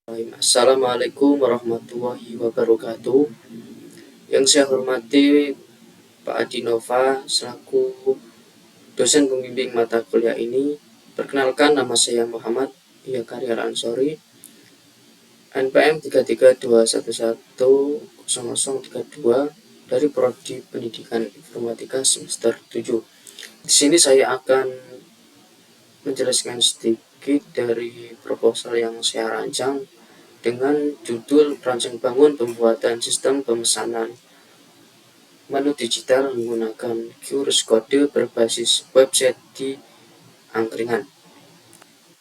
Assalamualaikum warahmatullahi wabarakatuh. Yang saya hormati Pak Adinova selaku dosen pembimbing mata kuliah ini. Perkenalkan, nama saya Muhammad Yakaryal Ansori, NPM 332110032 dari Prodi Pendidikan Informatika semester 7. Di sini saya akan menjelaskan sedikit dari proposal yang saya rancang dengan judul Rancang Bangun Pembuatan Sistem Pemesanan Menu Digital Menggunakan QRIS Kode Berbasis Website di Angkringan.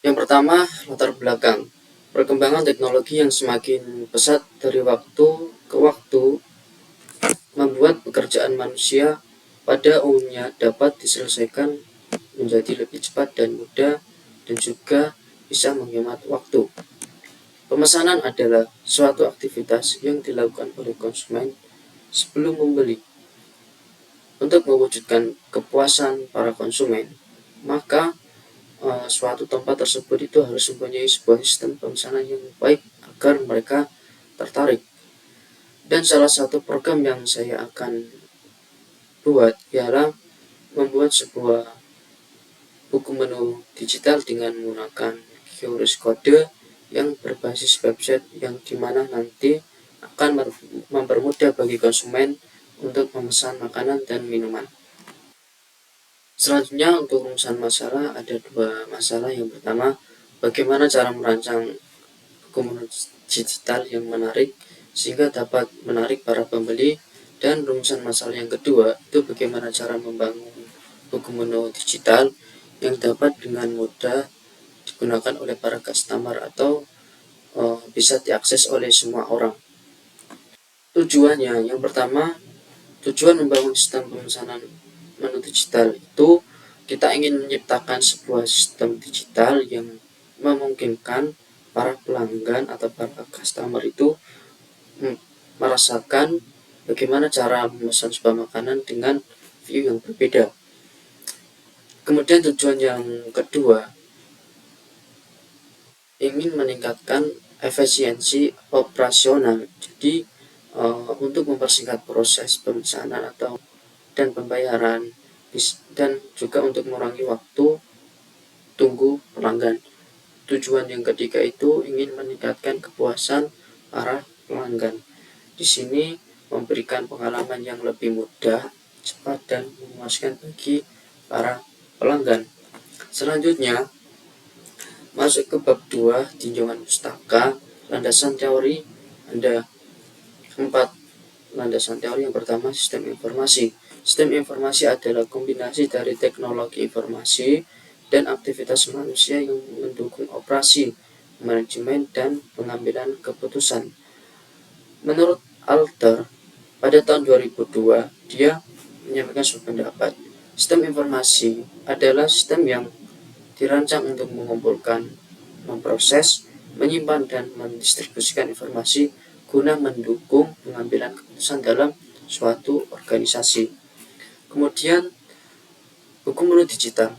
Yang pertama, latar belakang. Perkembangan teknologi yang semakin pesat dari waktu ke waktu membuat pekerjaan manusia pada umumnya dapat diselesaikan menjadi lebih cepat dan mudah, dan juga bisa menghemat waktu. Pemesanan adalah suatu aktivitas yang dilakukan oleh konsumen sebelum membeli. Untuk mewujudkan kepuasan para konsumen, maka suatu tempat tersebut itu harus mempunyai sebuah sistem pemesanan yang baik agar mereka tertarik. Dan salah satu program yang saya akan buat ialah membuat sebuah buku menu digital dengan menggunakan QRIS kode yang berbasis website, yang dimana nanti akan mempermudah bagi konsumen untuk memesan makanan dan minuman. Selanjutnya, untuk rumusan masalah ada dua masalah. Yang pertama, bagaimana cara merancang buku menu digital yang menarik sehingga dapat menarik para pembeli, dan rumusan masalah yang kedua itu bagaimana cara membangun buku menu digital yang dapat dengan mudah digunakan oleh para customer atau bisa diakses oleh semua orang. Tujuannya, yang pertama, tujuan membangun sistem pemesanan menu digital itu kita ingin menciptakan sebuah sistem digital yang memungkinkan para pelanggan atau para customer itu merasakan bagaimana cara memesan sebuah makanan dengan view yang berbeda. Kemudian tujuan yang kedua, ingin meningkatkan efisiensi operasional. Jadi untuk mempersingkat proses pemesanan atau dan pembayaran, dan juga untuk mengurangi waktu tunggu pelanggan. Tujuan yang ketiga itu ingin meningkatkan kepuasan para pelanggan. Di sini memberikan pengalaman yang lebih mudah, cepat, dan memuaskan bagi para pelanggan. Selanjutnya, masuk ke bab 2, tinjauan pustaka. Landasan teori ada 4 landasan teori. Yang pertama, sistem informasi. Sistem informasi adalah kombinasi dari teknologi informasi dan aktivitas manusia yang mendukung operasi, manajemen, dan pengambilan keputusan. Menurut Alter, pada tahun 2002, dia menyampaikan sebuah pendapat. Sistem informasi adalah sistem yang dirancang untuk mengumpulkan, memproses, menyimpan, dan mendistribusikan informasi guna mendukung pengambilan keputusan dalam suatu organisasi. Kemudian, buku menu digital.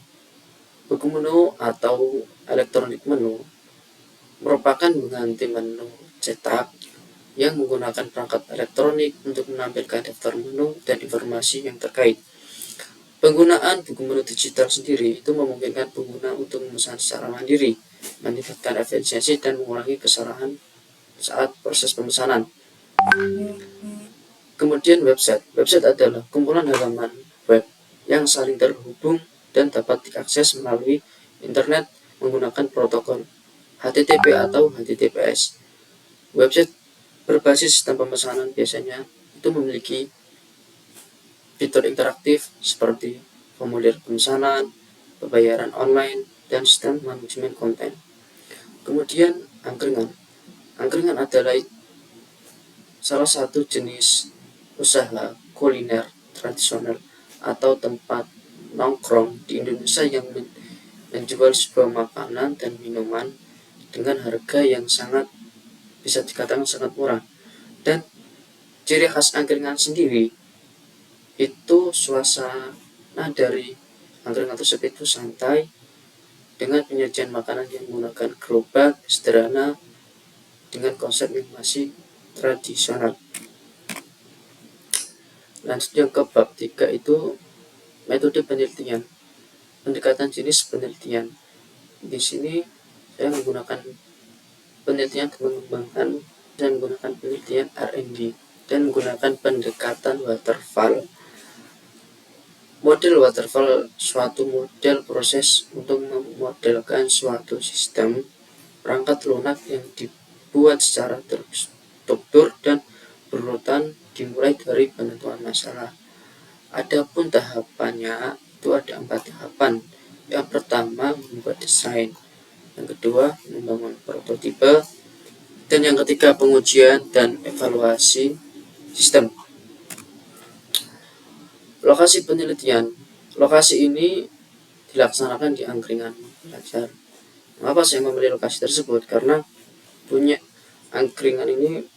Buku menu atau elektronik menu merupakan pengganti menu cetak yang menggunakan perangkat elektronik untuk menampilkan daftar menu dan informasi yang terkait. Penggunaan buku menu digital sendiri itu memungkinkan pengguna untuk memesan secara mandiri, meningkatkan efisiensi, dan mengurangi kesalahan saat proses pemesanan. Kemudian website. Website adalah kumpulan halaman web yang saling terhubung dan dapat diakses melalui internet menggunakan protokol HTTP atau HTTPS. Website berbasis sistem pemesanan biasanya itu memiliki fitur interaktif seperti formulir pemesanan, pembayaran online, dan sistem manajemen konten. Kemudian angkringan. Angkringan adalah salah satu jenis usaha kuliner tradisional atau tempat nongkrong di Indonesia yang menjual sebuah makanan dan minuman dengan harga yang sangat bisa dikatakan sangat murah. Dan ciri khas angkringan sendiri itu suasana dari angkringan tersebut itu santai dengan penyajian makanan yang menggunakan gerobak sederhana dengan konsep yang masih tradisional. Lanjutnya ke bab 3 itu metode penelitian, pendekatan jenis penelitian. Di sini saya menggunakan penelitian mengembangkan dan menggunakan penelitian R&D dan menggunakan pendekatan waterfall. Model waterfall suatu model proses untuk memodelkan suatu sistem perangkat lunak yang dibuat secara terstruktur dan berurutan dimulai dari penentuan masalah. Adapun tahapannya itu ada 4 tahapan. Yang pertama membuat desain, yang kedua membangun prototipe, dan yang ketiga pengujian dan evaluasi sistem. Lokasi penelitian. Lokasi ini dilaksanakan di angkringan belajar. Mengapa saya memilih lokasi tersebut? Karena punya angkringan ini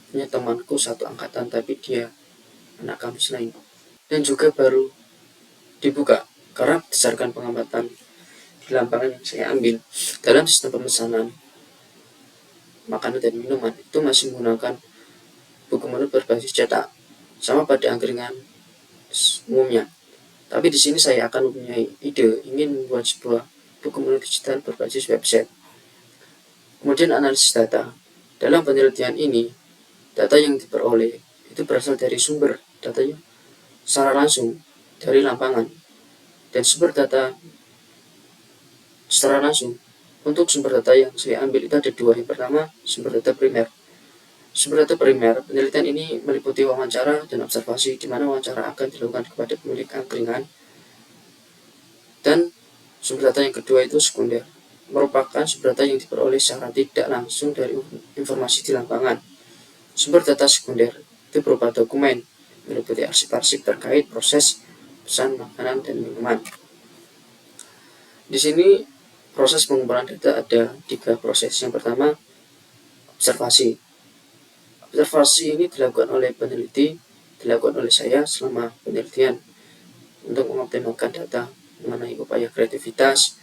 punya temanku satu angkatan, tapi dia anak kampus lain, dan juga baru dibuka. Karena berdasarkan pengamatan di lapangan yang saya ambil dalam sistem pemesanan makanan dan minuman itu masih menggunakan buku menu berbasis cetak, sama pada angkringan umumnya. Tapi di sini saya akan mempunyai ide ingin membuat sebuah buku menu digital berbasis website. Kemudian analisis data. Dalam penelitian ini, data yang diperoleh itu berasal dari sumber datanya secara langsung dari lapangan, dan sumber data secara langsung. Untuk sumber data yang saya ambil itu ada 2. Yang pertama, sumber data primer. Sumber data primer, penelitian ini meliputi wawancara dan observasi, di mana wawancara akan dilakukan kepada pemilik angkringan. Dan sumber data yang kedua itu sekunder, merupakan sumber data yang diperoleh secara tidak langsung dari informasi di lapangan. Sumber data sekunder itu berupa dokumen, meliputi arsip-arsip terkait proses pesan makanan dan minuman. Di sini proses pengumpulan data ada 3 proses. Yang pertama, observasi. Observasi ini dilakukan oleh peneliti, dilakukan oleh saya selama penelitian untuk mengoptimalkan data mengenai upaya kreativitas,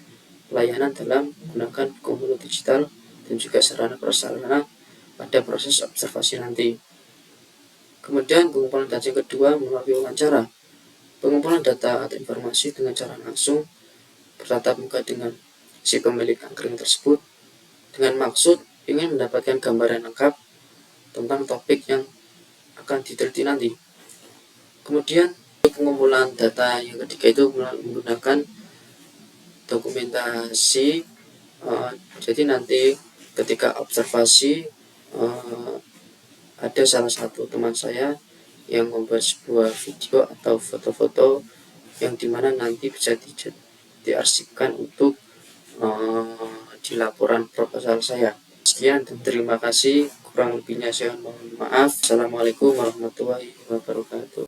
pelayanan dalam menggunakan komputer digital, dan juga sarana prasarana pada proses observasi nanti. Kemudian pengumpulan data yang kedua melalui wawancara. Pengumpulan data atau informasi dengan cara langsung bertatap muka dengan si pemilik angkringan tersebut dengan maksud ingin mendapatkan gambaran lengkap tentang topik yang akan diteliti nanti. Kemudian pengumpulan data yang ketiga itu menggunakan dokumentasi. Jadi nanti ketika observasi ada salah satu teman saya yang membuat sebuah video atau foto-foto yang dimana nanti bisa diarsipkan untuk di laporan proposal saya. Sekian dan terima kasih. Kurang lebihnya saya mohon maaf. Assalamualaikum warahmatullahi wabarakatuh.